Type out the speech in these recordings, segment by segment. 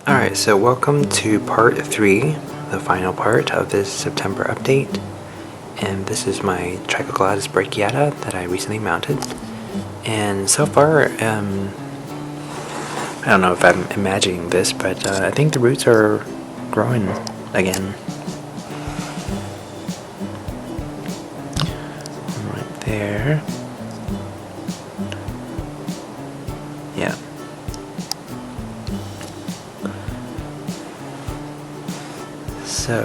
Alright, so welcome to part 3, the final part of this September update. And this is my Trichoglottis brachiata that I recently mounted. And so far, I don't know if I'm imagining this, but I think the roots are growing again. Right there. Yeah. So,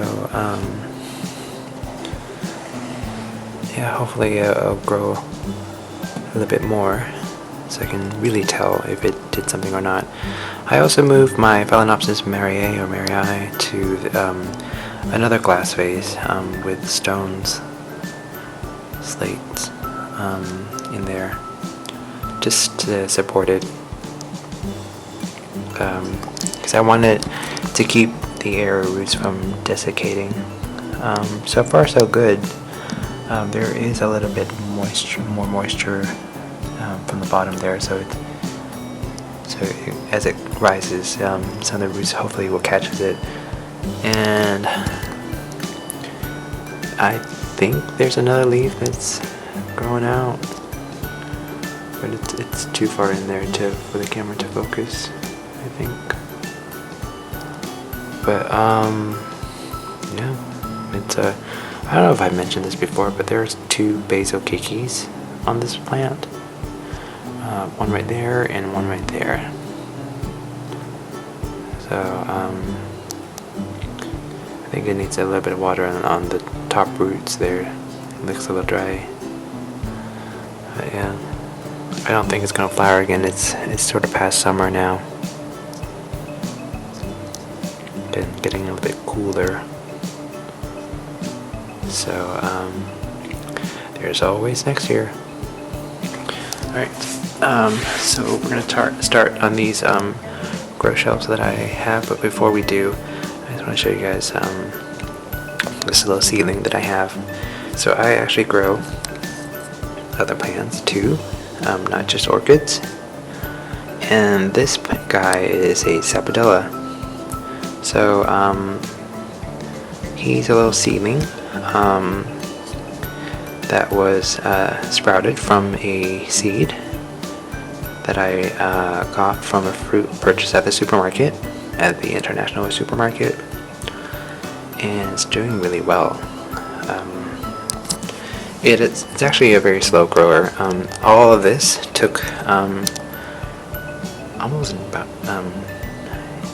yeah, hopefully it'll grow a little bit more so I can really tell if it did something or not. I also moved my Phalaenopsis Mariae to another glass vase with stones, slates in there, just to support it, because I wanted to keep the air roots from desiccating. So far so good. There is a little bit more moisture from the bottom there, so as it rises, some of the roots hopefully will catch it. And I think there's another leaf that's growing out, but it's too far in there for the camera to focus, I think. But yeah, it's I don't know if I mentioned this before, but there's 2 basil keikis on this plant. One right there and one right there. So I think it needs a little bit of water on the top roots there. It looks a little dry. But yeah, I don't think it's gonna flower again. It's sort of past summer now. Getting a little bit cooler. So there's always next year. Alright, so we're gonna start on these grow shelves that I have, but before we do, I just want to show you guys this little seedling that I have. So I actually grow other plants too, not just orchids. And this guy is a Sapodilla. So he's a little seedling that was sprouted from a seed that I got from a fruit purchase at the supermarket, at the international supermarket, and it's doing really well. It's actually a very slow grower. All of this took almost about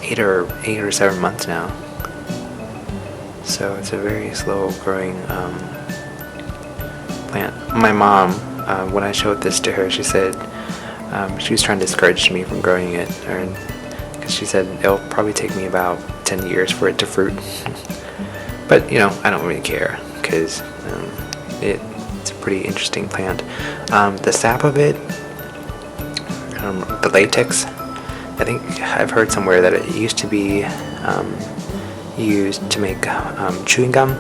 8 or 7 months now. So it's a very slow growing plant. My mom, when I showed this to her, she said she was trying to discourage me from growing it, because she said it'll probably take me about 10 years for it to fruit. But you know, I don't really care, because it's a pretty interesting plant. The sap of it, the latex, I think I've heard somewhere that it used to be used to make chewing gum.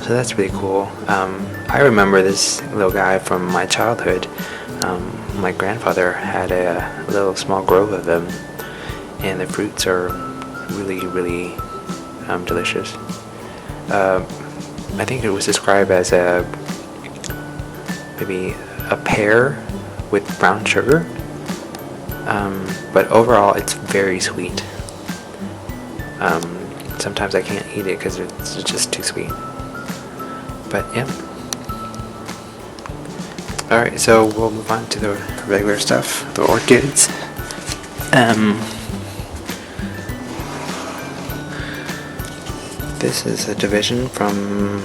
So that's really cool. I remember this little guy from my childhood. My grandfather had a little small grove of them, and the fruits are really, really delicious. I think it was described as maybe a pear with brown sugar. But overall, it's very sweet. Sometimes I can't eat it because it's just too sweet. But yeah. Alright, so we'll move on to the regular stuff, the orchids. This is a division from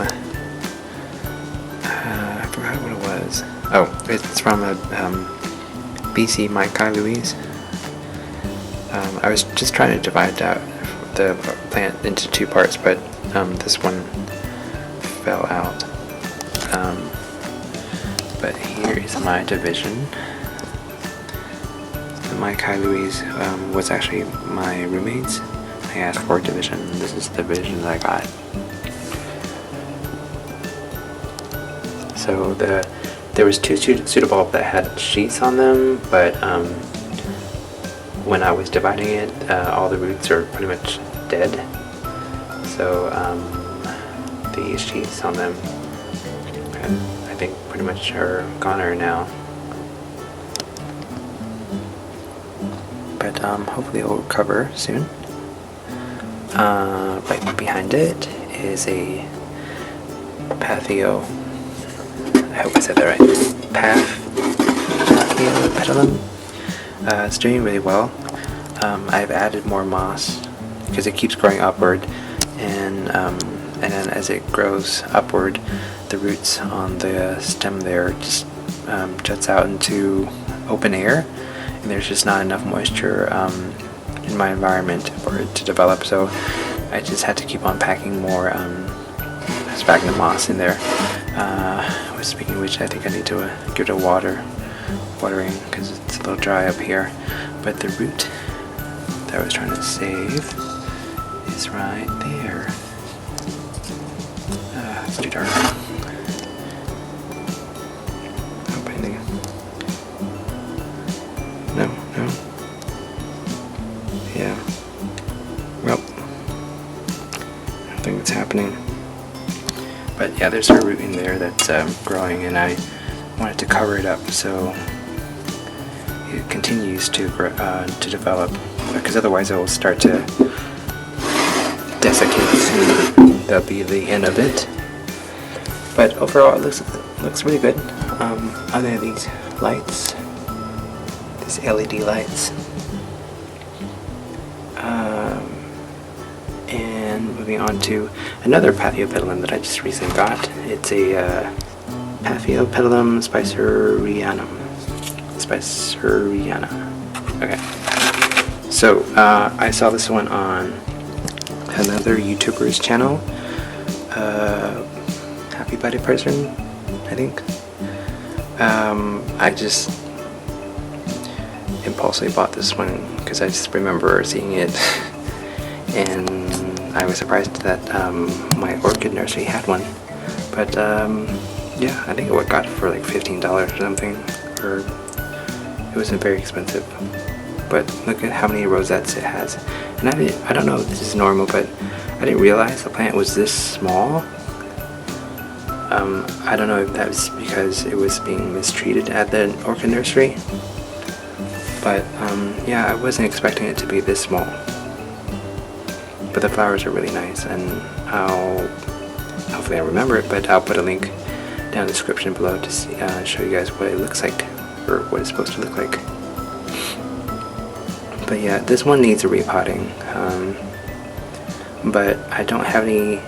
I forgot what it was. Oh, it's from a BC Maikai Louise. I was just trying to divide out the plant into 2 parts, but this one fell out. But here is my division. The Maikai Louise was actually my roommate's. I asked for a division. This is the division that I got. So there was 2 pseudobulb that had sheaths on them, but when I was dividing it, all the roots are pretty much dead. So the sheaths on them, I think, pretty much are goner now. But hopefully it will recover soon. Right behind it is a Pathio. I hope I said that right. Pathio petalum. It's doing really well. I've added more moss because it keeps growing upward, and then as it grows upward, the roots on the stem there just juts out into open air, and there's just not enough moisture in my environment for it to develop. So I just had to keep on packing more sphagnum moss in there. Speaking of which, I think I need to give it a watering because it's a little dry up here. But the root that I was trying to save is right there. It's too dark. No. Yeah. Well, I don't think it's happening. But yeah, there's a root in there that's growing, and I wanted to cover it up so it continues to develop, because otherwise it will start to desiccate soon. That'll be the end of it. But overall, it looks really good. Other than these lights, these LED lights. And moving on to another Paphiopedilum that I just recently got. It's a Paphiopedilum spicerianum. Okay. So I saw this one on another YouTuber's channel. Happy birthday person, I think. I just impulsively bought this one because I just remember seeing it, and I was surprised that my orchid nursery had one. But yeah, I think it got it for like $15 or something, or it wasn't very expensive. But look at how many rosettes it has. And I don't know if this is normal, but I didn't realize the plant was this small. I don't know if that was because it was being mistreated at the orchid nursery, but yeah, I wasn't expecting it to be this small. But the flowers are really nice, and hopefully I remember it, but I'll put a link down in the description below to see, show you guys what it looks like, or what it's supposed to look like. But yeah, this one needs a repotting, but I don't have any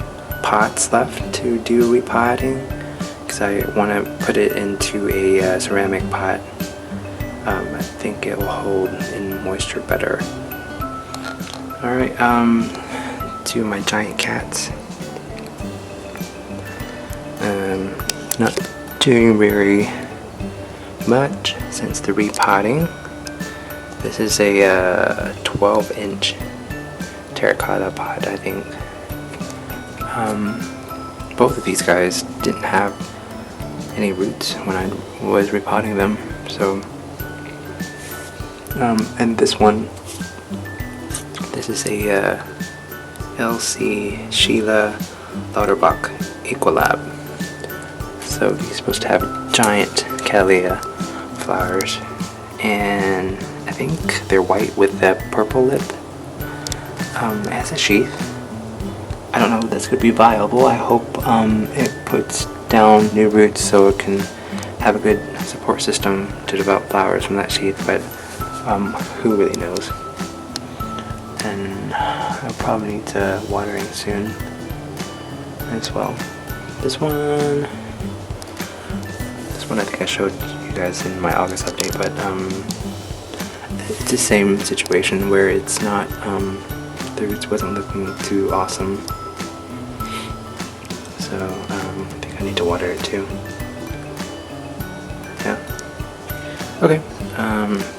pots left to do repotting because I want to put it into a ceramic pot. I think it will hold in moisture better. Alright, to my giant cats. Not doing very much since the repotting. This is a 12-inch terracotta pot, I think. Both of these guys didn't have any roots when I was repotting them, so and this one, this is a LC Sheila Lauterbach Equilab. So these are supposed to have giant cattleya flowers, and I think they're white with that purple lip. It has a sheath. I don't know if that's going to be viable. I hope it puts down new roots so it can have a good support system to develop flowers from that sheath, but who really knows. And I'll probably need to watering soon as well. This one I think I showed you guys in my August update, but it's the same situation where it's not, the roots wasn't looking too awesome. So I think I need to water it too. Yeah. Okay.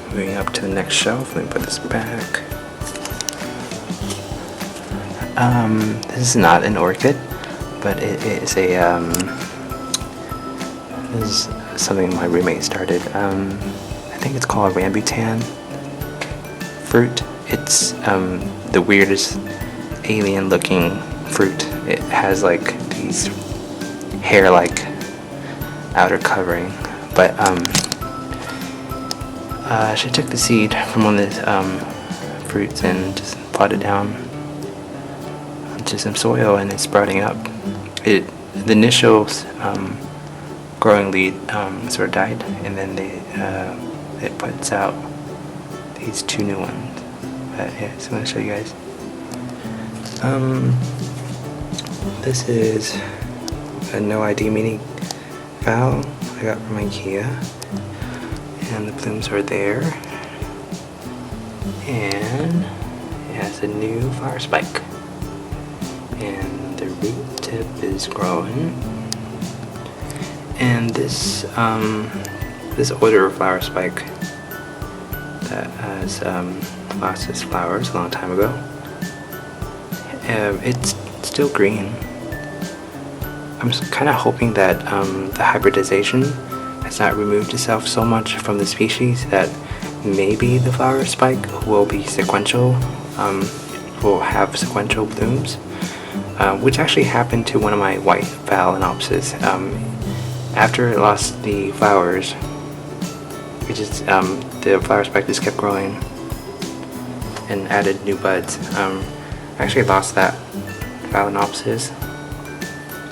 Moving up to the next shelf. Let me put this back. This is not an orchid, but it is a this is something my roommate started. I think it's called rambutan. fruit. It's the weirdest alien looking fruit. It has like these hair-like outer covering, but she took the seed from one of the fruits and just potted down onto some soil, and it's sprouting up. The initial growing lead sort of died, and then it puts out these 2 new ones. But yeah, so I'm going to show you guys. This is a NOID mini Phal I got from IKEA, and the blooms are there, and it has a new flower spike, and the root tip is growing. And this older flower spike that has lost its flowers a long time ago, it's still green. I'm kind of hoping that the hybridization has not removed itself so much from the species that maybe the flower spike will be sequential, will have sequential blooms, which actually happened to one of my white Phalaenopsis. After it lost the flowers, the flower spike just kept growing and added new buds. I actually lost that Phalaenopsis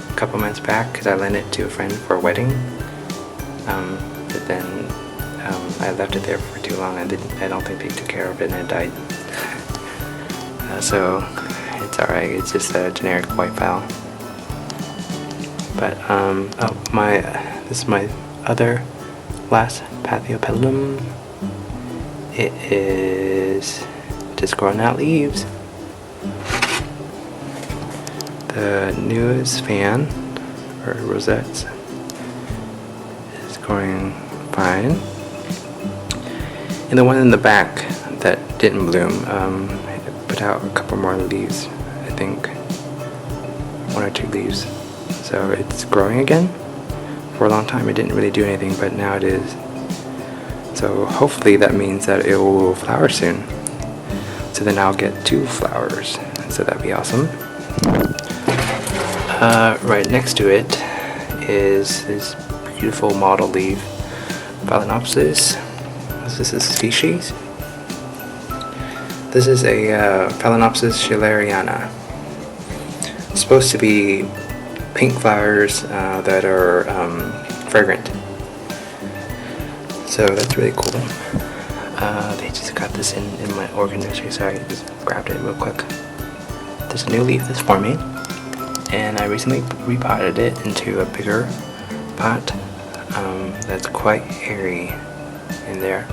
a couple months back because I lent it to a friend for a wedding, but then I left it there for too long, and I don't think they took care of it, and it died. So it's alright, it's just a generic white Phal. But this is my other last Paphiopedilum. It is just growing out leaves. The newest fan, or rosettes, is growing fine. And the one in the back that didn't bloom, it put out a couple more leaves, I think. 1 or 2 leaves. So it's growing again. For a long time it didn't really do anything, but now it is. So hopefully that means that it will flower soon. So then I'll get 2 flowers. So that'd be awesome. Right next to it is this beautiful mottle leaf, Phalaenopsis. This is a species. This is a Phalaenopsis schilleriana. It's supposed to be pink flowers that are fragrant. So that's really cool. They just got this in my orchid nursery, so I just grabbed it real quick. There's a new leaf that's forming, and I recently repotted it into a bigger pot that's quite airy in there.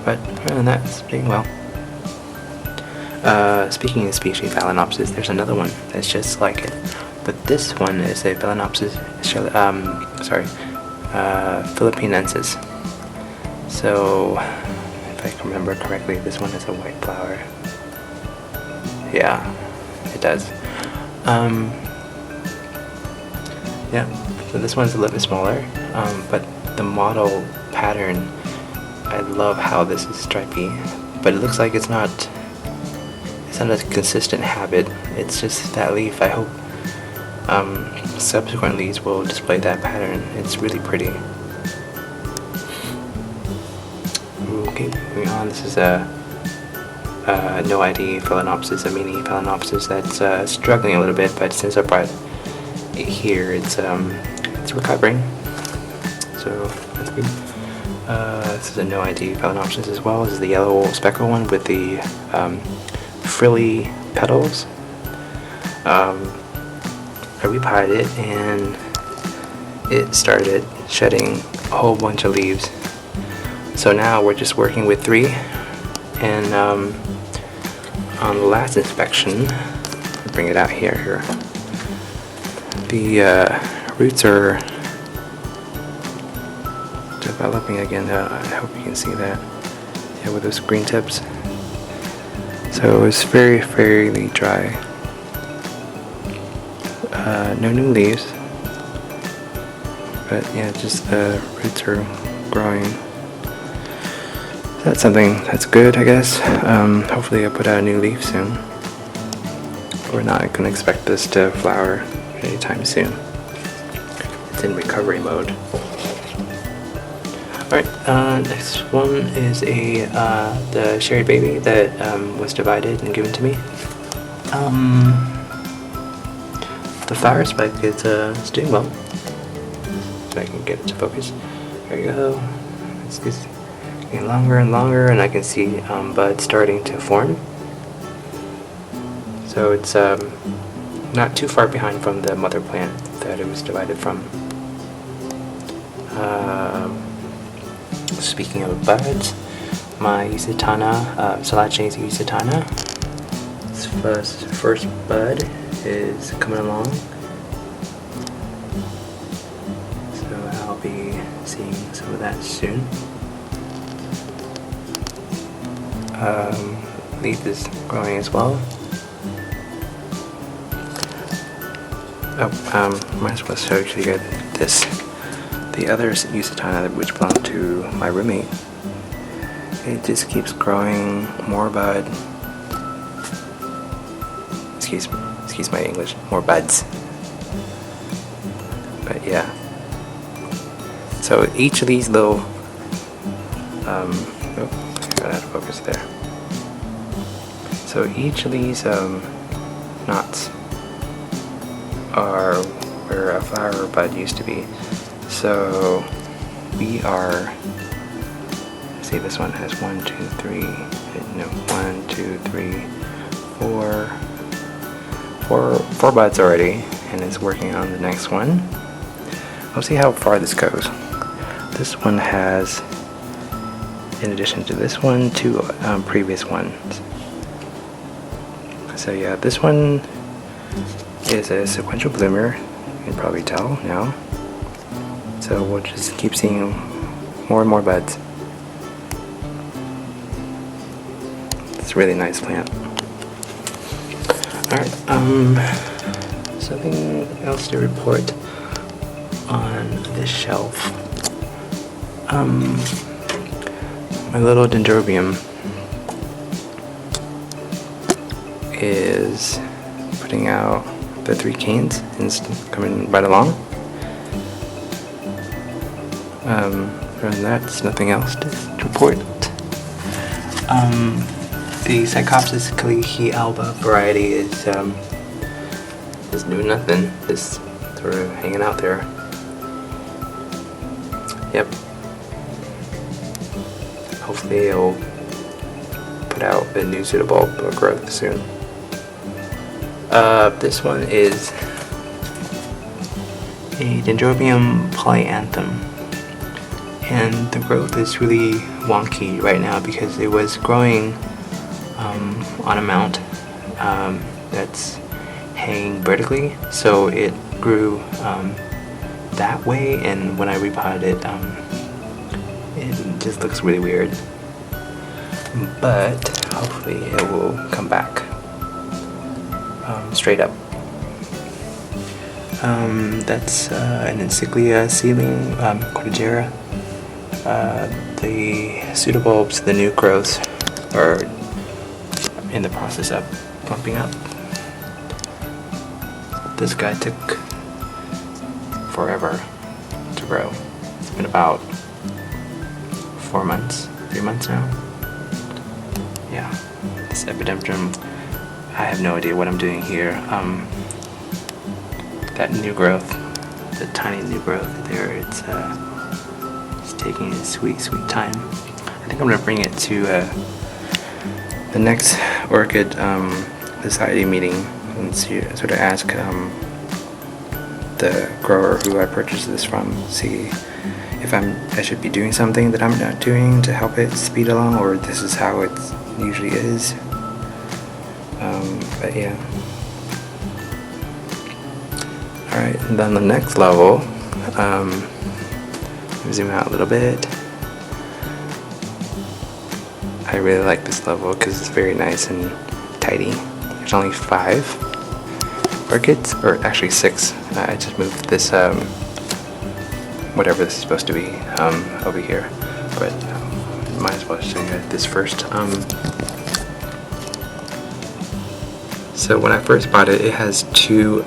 But other than that, it's doing well. Speaking of species Phalaenopsis, there's another one that's just like it, but this one is a Phalaenopsis philippinensis. So if I can remember correctly, this one has a white flower. Yeah, it does. Yeah, so this one's a little bit smaller, but the model pattern, I love how this is stripy, but it looks like it's not a consistent habit. It's just that leaf. I hope subsequent leaves will display that pattern. It's really pretty. Okay, moving on. This is a NOID Phalaenopsis, a mini Phalaenopsis that's struggling a little bit, but since I brought it here, it's recovering. So that's good. This is a NOID Phalaenopsis as well. This is the yellow speckled one with the frilly petals. I repotted it and it started shedding a whole bunch of leaves. So now we're just working with 3, and on the last inspection, I'll bring it out here. The roots are developing again. I hope you can see that. Yeah, with those green tips. So it's fairly dry. No new leaves, but yeah, just the roots are growing. that's something that's good, I guess. Hopefully I'll put out a new leaf soon. We're not going to expect this to flower anytime soon. It's in recovery mode. Alright, next one is the cherry baby that was divided and given to me. The flower spike is doing well. So I can get it to focus. There you go. It's just getting longer and longer, and I can see buds starting to form. So it's not too far behind from the mother plant that it was divided from. Speaking of buds, my Usitana, Salachinese Usitana, its first bud is coming along. So I'll be seeing some of that soon. Leaf is growing as well. Oh, might as well show you guys this. The other Usitana, which belonged to my roommate, it just keeps growing more bud. Excuse my English, more buds. But yeah. So each of these little, got out of focus there. So each of these knots are where a flower or bud used to be. So we are, see, this one has 1, 2, 3, no, 1, 2, 3, 4 buds already, and it's working on the next one. We'll see how far this goes. This one has, in addition to this one, 2 previous ones. So yeah, this one is a sequential bloomer, you can probably tell now. So we'll just keep seeing more and more buds. It's a really nice plant. Alright, something else to report on this shelf. My little dendrobium is putting out the 3 canes and coming right along. Other than that, there's nothing else to report. The Psychopsis kalihi Alba variety is doing nothing, just sort of hanging out there. Yep. Hopefully it'll put out a new pseudobulb or growth soon. This one is a Dendrobium polyanthum, and the growth is really wonky right now because it was growing on a mount that's hanging vertically, so it grew that way, and when I repotted it, it just looks really weird. But hopefully it will come back straight up. That's an Encyclia seedling, Cordillera. The pseudobulbs, the new growths, are in the process of plumping up. This guy took forever to grow. It's been about 4 months, 3 months now. Yeah, this epidendrum, I have no idea what I'm doing here. That new growth, the tiny new growth there, it's taking its sweet, sweet time. I think I'm gonna bring it to the next Orchid Society meeting and sort of ask the grower who I purchased this from, see if I should be doing something that I'm not doing to help it speed along, or this is how it usually is. But yeah. Alright, and then the next level, zoom out a little bit. I really like this level because it's very nice and tidy. There's only 5 orchids, or actually 6. I just moved this, whatever this is supposed to be, over here. But might as well show you this first. So when I first bought it, it has two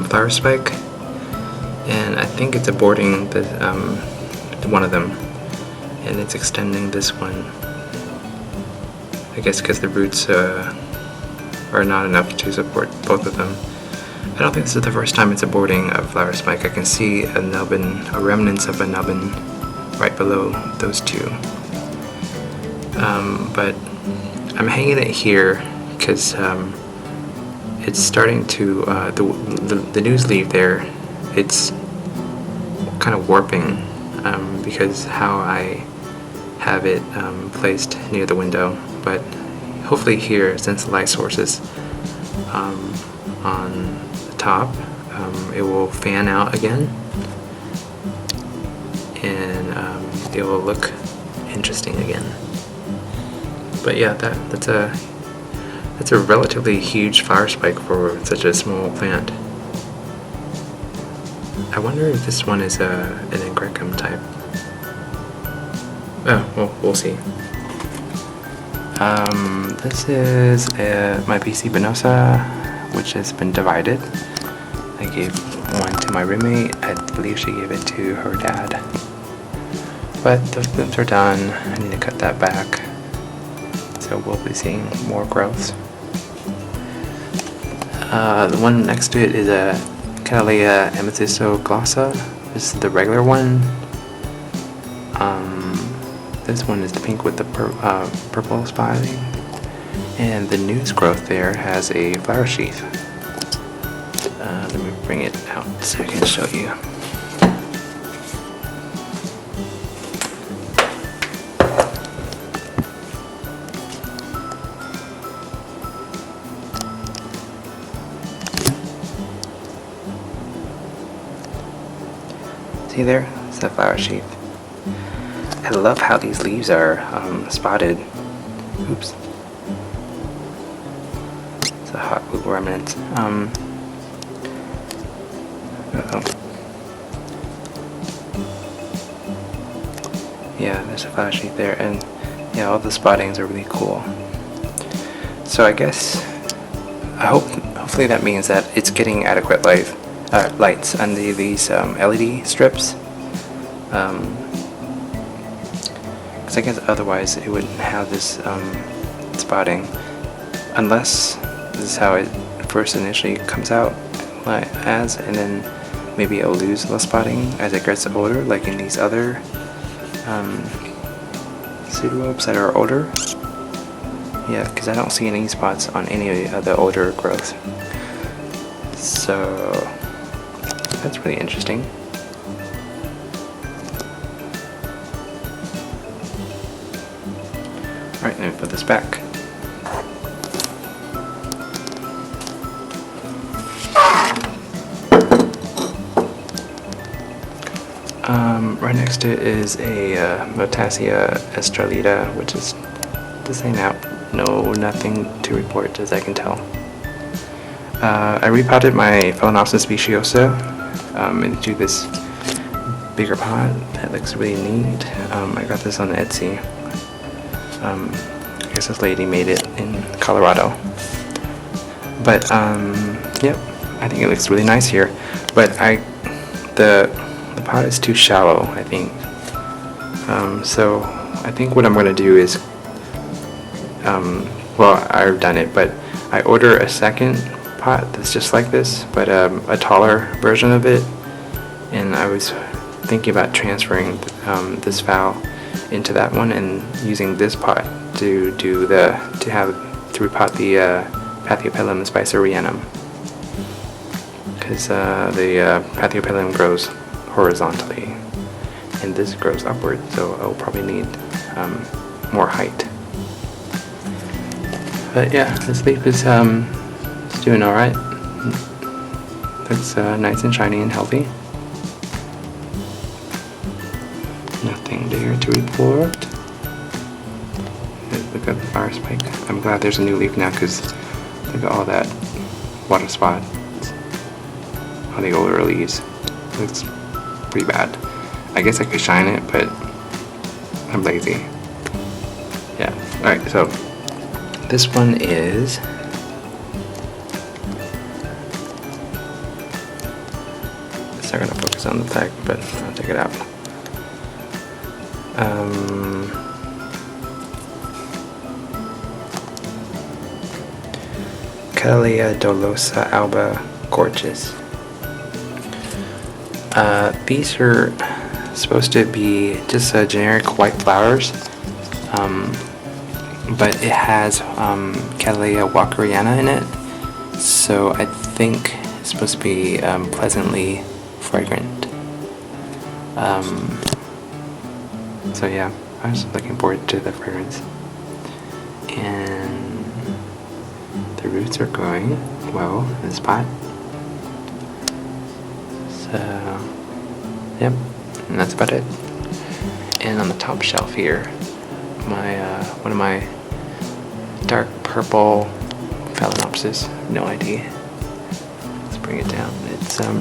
flower spike, and I think it's aborting one of them, and it's extending this one. I guess because the roots are not enough to support both of them. I don't think this is the first time it's aborting a flower spike. I can see a nubbin, a remnants of a nubbin right below those two. But I'm hanging it here because it's starting to, the news leaf there, it's kind of warping because how I have it placed near the window. But hopefully here, since the light source is on the top, it will fan out again, and it will look interesting again. But yeah, that's a relatively huge flower spike for such a small plant. I wonder if this one is an Agricum type. Oh, well, we'll see. This is my PC Benosa, which has been divided. I gave one to my roommate. I believe she gave it to her dad. But those blooms are done. I need to cut that back. So we'll be seeing more growth. The one next to it is a Cattleya amethystoglossa. This is the regular one. This one is the pink with the purple spotting. And the newest growth there has a flower sheath. Let me bring it out so I can show you. See there? It's the flower sheath. I love how these leaves are spotted. Oops. It's a hot glue remnant. Yeah, there's a flower sheath there, and yeah, all the spottings are really cool. So I guess, hopefully that means that it's getting adequate lights under these LED strips. Because I guess otherwise it wouldn't have this spotting, unless this is how it first initially comes out as, and then maybe it'll lose the spotting as it gets older, like in these other pseudoopes that are older. Yeah, because I don't see any spots on any of the older growth. So that's really interesting. Alright, let me put this back. Right next to it is a Motacia estrellita, which is the same out. Nothing to report as I can tell. I repotted my Phalaenopsis speciosa into this bigger pot. That looks really neat. I got this on Etsy. I guess this lady made it in Colorado. But yep, I think it looks really nice here. But the pot is too shallow, I think. So I think what I'm going to do is, well, I've done it, but I order a second pot that's just like this, but a taller version of it. And I was thinking about transferring this Phal into that one and using this pot to repot the Paphiopelum spicerianum, because the Paphiopelum grows horizontally and this grows upward, so I'll probably need more height. But yeah, this leaf is doing alright. Looks nice and shiny and healthy. Nothing there to report. Look at the flower spike. I'm glad there's a new leaf now, because look at all that water spot on the older leaves. Looks pretty bad. I guess I could shine it, but I'm lazy. Yeah. Alright, so this one is it's not gonna focus on the back, but I'll take it out. Cattleya dolosa Alba gorgeous. These are supposed to be just generic white flowers, but it has Cattleya walkeriana in it, so I think it's supposed to be pleasantly fragrant. So yeah, I was looking forward to the fragrance. And the roots are growing well in this pot. So, yep, and that's about it. And on the top shelf here, one of my dark purple Phalaenopsis, no idea. Let's bring it down.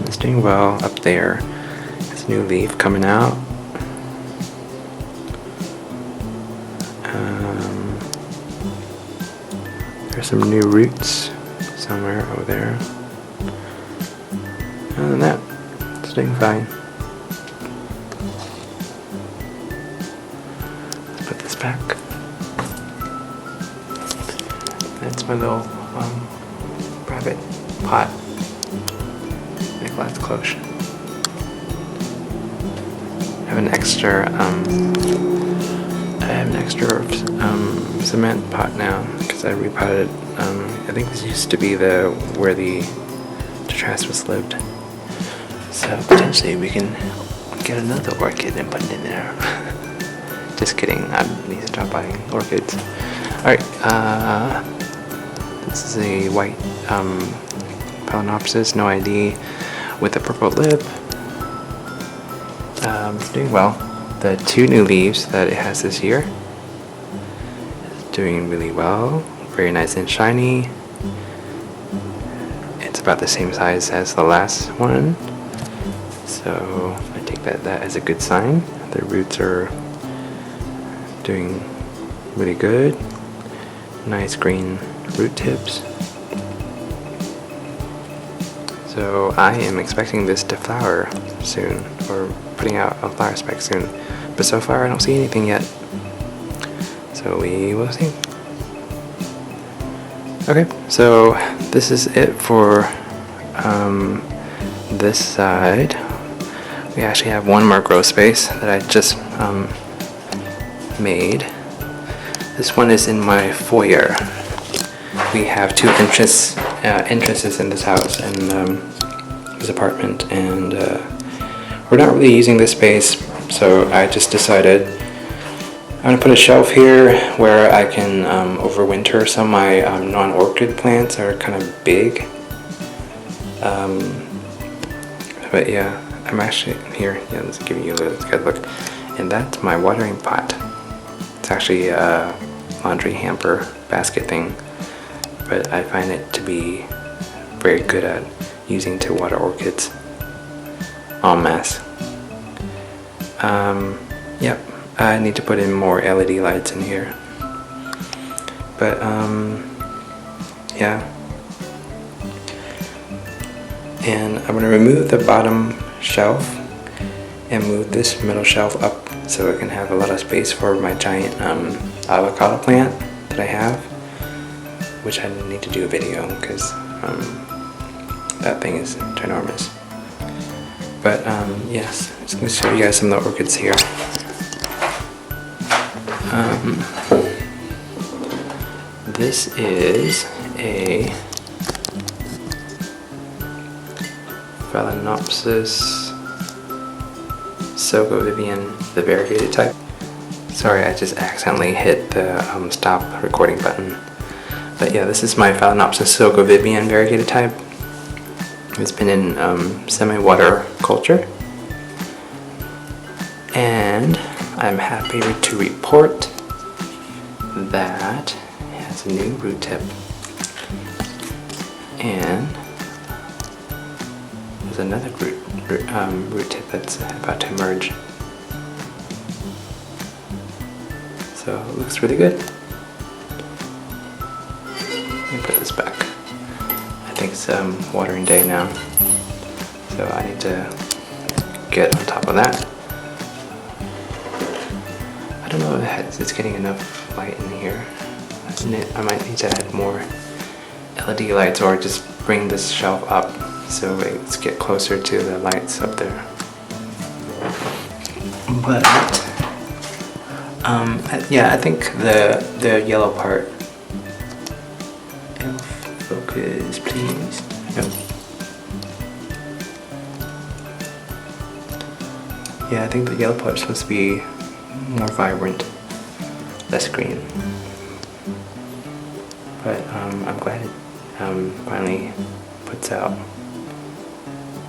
It's doing well up there. It's a new leaf coming out. There's some new roots somewhere over there. Other than that, it's doing fine. Let's put this back. That's my little private pot. Nicolas cloche. I have an extra cement pot now because I repotted. I think this used to be where the Tetrasmus lived. So potentially we can get another orchid and put it in there. Just kidding. I need to stop buying orchids. Alright, this is a white Phalaenopsis, NOID, with a purple lip. Doing well. The 2 new leaves that it has this year is doing really well. Very nice and shiny. It's about the same size as the last one, so I take that as a good sign. The roots are doing really good. Nice green root tips. So I am expecting this to flower soon, or putting out a flower spec soon. But so far I don't see anything yet. So we will see. Okay, so this is it for this side. We actually have one more grow space that I just made. This one is in my foyer. We have 2 entrances in this house and this apartment, and we're not really using this space, so I just decided I'm going to put a shelf here where I can overwinter some of my non-orchid plants that are kind of big. But yeah, I'm actually here. Yeah, let's give you a good look. And that's my watering pot. It's actually a laundry hamper basket thing, but I find it to be very good at using to water orchids en masse. Yep. I need to put in more LED lights in here, but yeah, and I'm going to remove the bottom shelf and move this middle shelf up so I can have a lot of space for my giant avocado plant that I have, which I need to do a video because that thing is ginormous. But yes, I'm just going to show you guys some of the orchids here. This is a Phalaenopsis Vivian, the variegated type. Sorry, I just accidentally hit the stop recording button. But yeah, this is my Phalaenopsis Vivian variegated type. It's been in semi-water culture. And I'm happy to report that it has a new root tip. And there's another root tip that's about to emerge. So it looks really good. Let me put this back. I think it's watering day now, so I need to get on top of that. I don't know if it's getting enough light in here. I might need to add more LED lights or just bring this shelf up so it's get closer to the lights up there. But yeah, I think the yellow part. Focus, please. Nope. Yeah, I think the yellow part is supposed to be more vibrant, less green. But I'm glad it finally puts out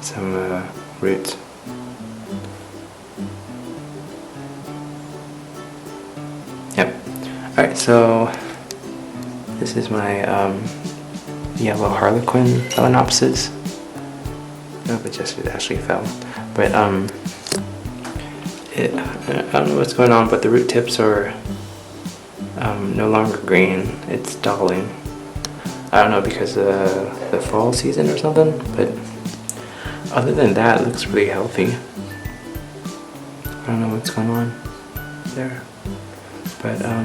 some roots. Yep. Alright, so this is my yellow harlequin Phalaenopsis. No, but just it actually fell. But I don't know what's going on, but the root tips are no longer green. It's dulling. I don't know, because of the fall season or something, but other than that, it looks really healthy. I don't know what's going on there, but I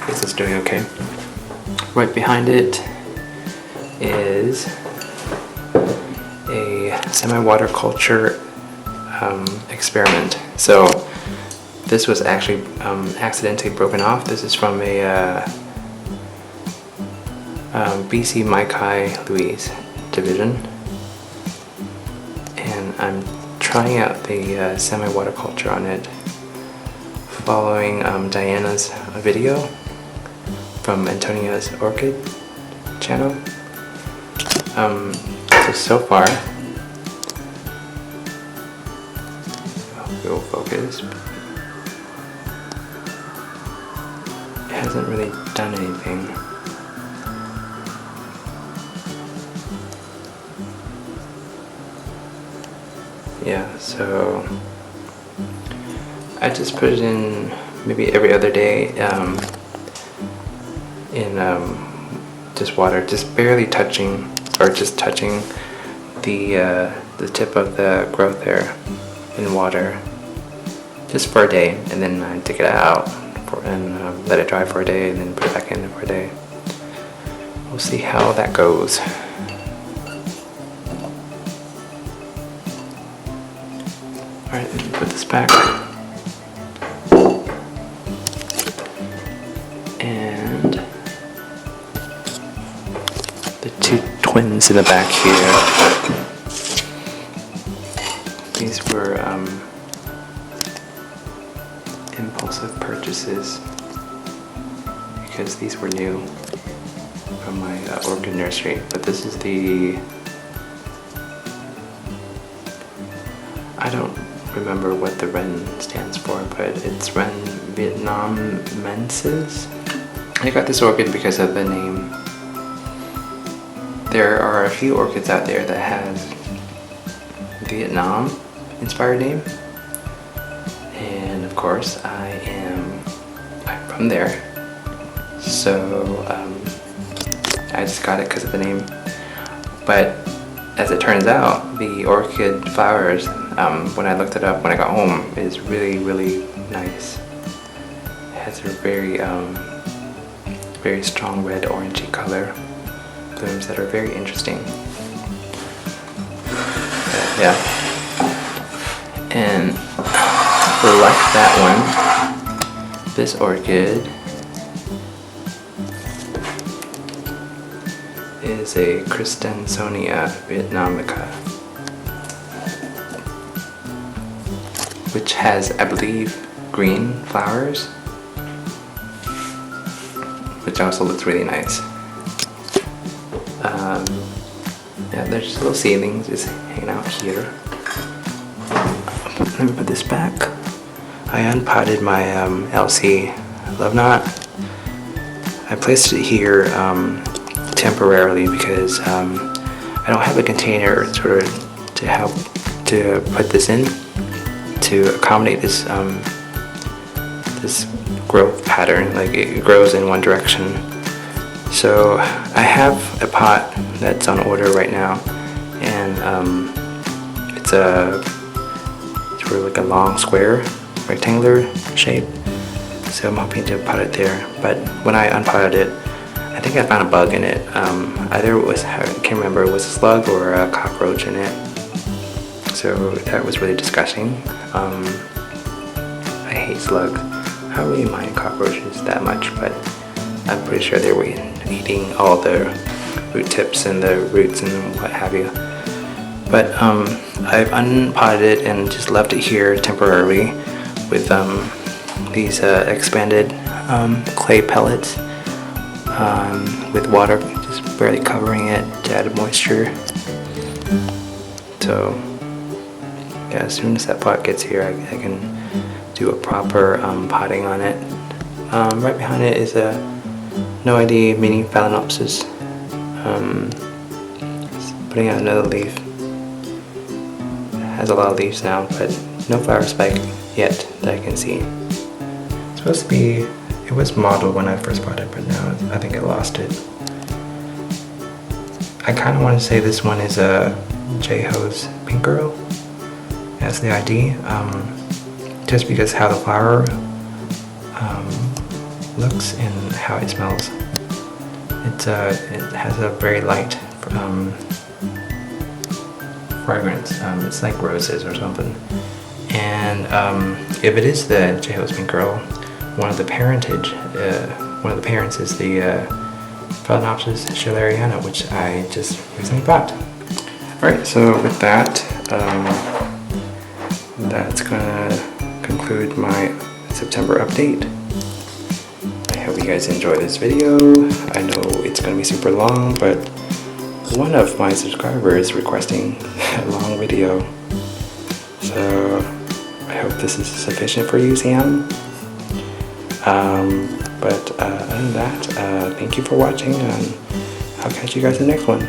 guess it's doing okay. Right behind it is a semi-water-culture experiment. So this was actually accidentally broken off. This is from a BC Maikai Louise division, and I'm trying out the semi-water culture on it, following Diana's video from Antonia's Orchid channel. So far, we'll focus. It hasn't really done anything. Yeah, so I just put it in maybe every other day in just water, just barely touching, or just touching the tip of the growth there in water, just for a day, and then I take it out and let it dry for a day, and then put it back in for a day. We'll see how that goes. Alright, let me put this back. And the two twins in the back here. These were impulsive purchases because these were new from my orchid nursery. But this is the, I don't remember what the Ren stands for, but it's Ren Vietnamensis. I got this orchid because of the name. There are a few orchids out there that has Vietnam inspired name, and of course I'm from there, so I just got it because of the name. But as it turns out, the orchid flowers, when I looked it up when I got home, is really, really nice. It has a very, very strong red orangey color, blooms that are very interesting. Yeah, and like that one, this orchid is a Christensonia vietnamica, which has, I believe, green flowers, which also looks really nice. Yeah, there's little seedlings just hanging out here. Let me put this back. I unpotted my LC love knot. I placed it here temporarily because I don't have a container sort of to help to put this in to accommodate this this growth pattern, like it grows in one direction. So I have a pot that's on order right now, and it's sort of like a long square rectangular shape, so I'm hoping to pot it there. But when I unpotted it, I think I found a bug in it. Either it was, I can't remember, it was a slug or a cockroach in it, so that was really disgusting. I hate slugs. I don't really mind cockroaches that much, but I'm pretty sure they were eating all the root tips and the roots and what have you. But I've unpotted it and just left it here temporarily with these expanded clay pellets with water just barely covering it to add moisture. So yeah, as soon as that pot gets here, I can do a proper potting on it. Right behind it is a NOID mini Phalaenopsis. Putting out another leaf. It has a lot of leaves now, but no flower spike yet that I can see. It's supposed to be, it was mottled when I first bought it, but now I think I lost it. I kind of want to say this one is a J-Ho's Pink Girl as the ID, just because how the flower looks and how it smells. It has a very light fragrance. It's like roses or something. And if it is the J-Ho's Pink Girl, one of the parents is the Phalaenopsis schilleriana, which I just recently bought. Alright, so with that, that's gonna conclude my September update. I hope you guys enjoy this video. I know it's gonna be super long, but one of my subscribers is requesting a long video. So I hope this is sufficient for you, Sam. But other than that, thank you for watching, and I'll catch you guys in the next one.